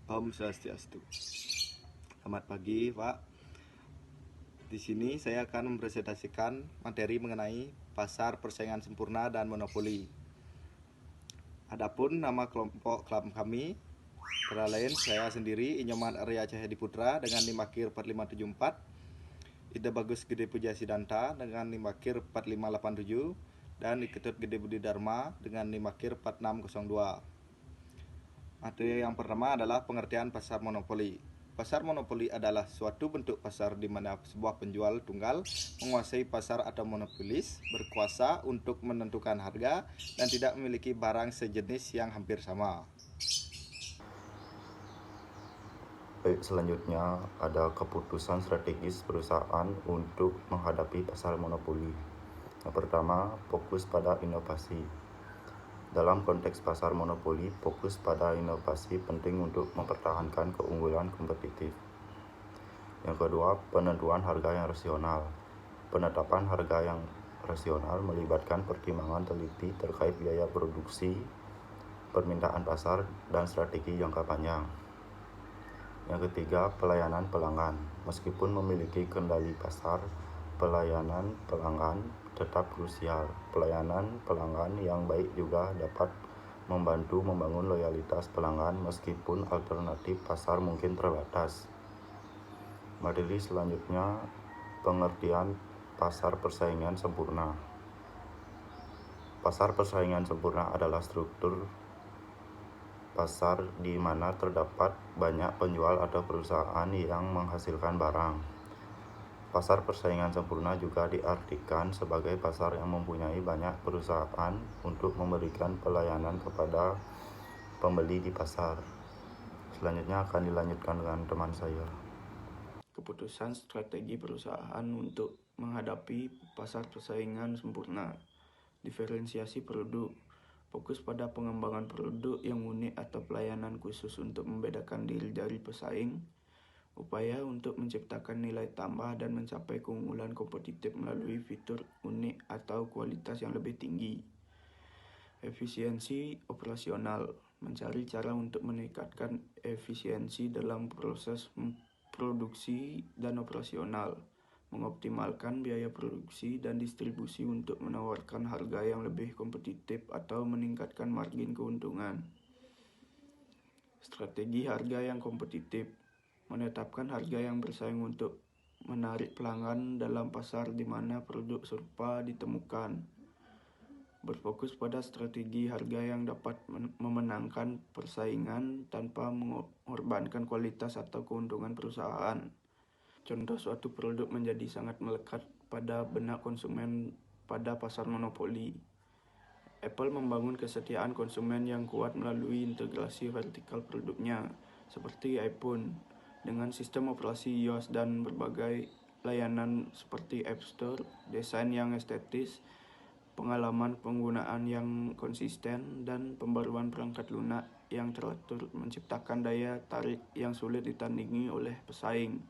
Om Swastiastu. Selamat pagi, Pak. Di sini saya akan mempresentasikan materi mengenai pasar persaingan sempurna dan monopoli. Adapun nama kelompok kami, antara lain saya sendiri Inyoman Arya Cahyadi Putra dengan NIM akhir 4574, Ida Bagus Gede Pujasidanta dengan NIM akhir 4587, dan Iketut Gede Budi Dharma dengan NIM akhir 4602. Materi yang pertama adalah pengertian pasar monopoli. Pasar monopoli adalah suatu bentuk pasar di mana sebuah penjual tunggal menguasai pasar atau monopolis, berkuasa untuk menentukan harga dan tidak memiliki barang sejenis yang hampir sama. Baik, selanjutnya ada keputusan strategis perusahaan untuk menghadapi pasar monopoli. Yang pertama, fokus pada inovasi. Dalam konteks pasar monopoli, fokus pada inovasi penting untuk mempertahankan keunggulan kompetitif. Yang kedua, penentuan harga yang rasional. Penetapan harga yang rasional melibatkan pertimbangan teliti terkait biaya produksi, permintaan pasar, dan strategi jangka panjang. Yang ketiga, pelayanan pelanggan. Meskipun memiliki kendali pasar, pelayanan pelanggan tetap krusial. Pelayanan pelanggan yang baik juga dapat membantu membangun loyalitas pelanggan meskipun alternatif pasar mungkin terbatas. Materi selanjutnya, pengertian pasar persaingan sempurna. Pasar persaingan sempurna adalah struktur pasar di mana terdapat banyak penjual atau perusahaan yang menghasilkan barang. Pasar persaingan sempurna juga diartikan sebagai pasar yang mempunyai banyak perusahaan untuk memberikan pelayanan kepada pembeli di pasar. Selanjutnya akan dilanjutkan dengan teman saya. Keputusan strategi perusahaan untuk menghadapi pasar persaingan sempurna. Diferensiasi produk. Fokus pada pengembangan produk yang unik atau pelayanan khusus untuk membedakan diri dari pesaing. Upaya untuk menciptakan nilai tambah dan mencapai keunggulan kompetitif melalui fitur unik atau kualitas yang lebih tinggi. Efisiensi operasional. Mencari cara untuk meningkatkan efisiensi dalam proses produksi dan operasional. Mengoptimalkan biaya produksi dan distribusi untuk menawarkan harga yang lebih kompetitif atau meningkatkan margin keuntungan. Strategi harga yang kompetitif. Menetapkan harga yang bersaing untuk menarik pelanggan dalam pasar di mana produk serupa ditemukan. Berfokus pada strategi harga yang dapat memenangkan persaingan tanpa mengorbankan kualitas atau keuntungan perusahaan. Contoh suatu produk menjadi sangat melekat pada benak konsumen pada pasar monopoli. Apple membangun kesetiaan konsumen yang kuat melalui integrasi vertikal produknya, seperti iPhone, dengan sistem operasi iOS dan berbagai layanan seperti App Store, desain yang estetis, pengalaman penggunaan yang konsisten, dan pembaruan perangkat lunak yang teratur menciptakan daya tarik yang sulit ditandingi oleh pesaing.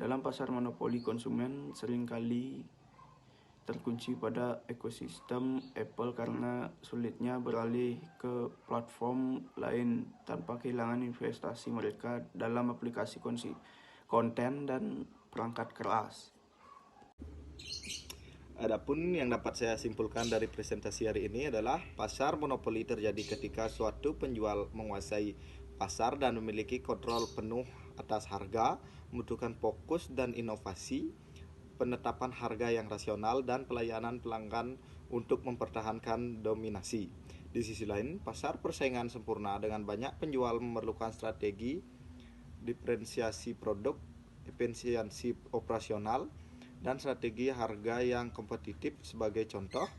Dalam pasar monopoli, konsumen seringkali terkunci pada ekosistem Apple karena sulitnya beralih ke platform lain tanpa kehilangan investasi mereka dalam aplikasi konten dan perangkat keras. Adapun yang dapat saya simpulkan dari presentasi hari ini adalah pasar monopoli terjadi ketika suatu penjual menguasai pasar dan memiliki kontrol penuh atas harga, membutuhkan fokus dan inovasi, penetapan harga yang rasional, dan pelayanan pelanggan untuk mempertahankan dominasi. Di sisi lain, pasar persaingan sempurna dengan banyak penjual memerlukan strategi, diferensiasi produk, efisiensi operasional, dan strategi harga yang kompetitif. Sebagai contoh,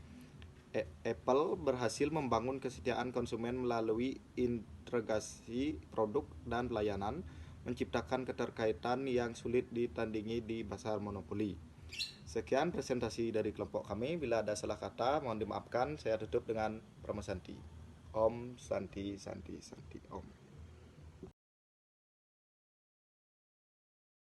Apple berhasil membangun kesetiaan konsumen melalui integrasi produk dan pelayanan, menciptakan keterkaitan yang sulit ditandingi di pasar monopoli. Sekian presentasi dari kelompok kami. Bila ada salah kata, mohon dimaafkan. Saya tutup dengan Pramosanti. Om Santi Santi Santi Om.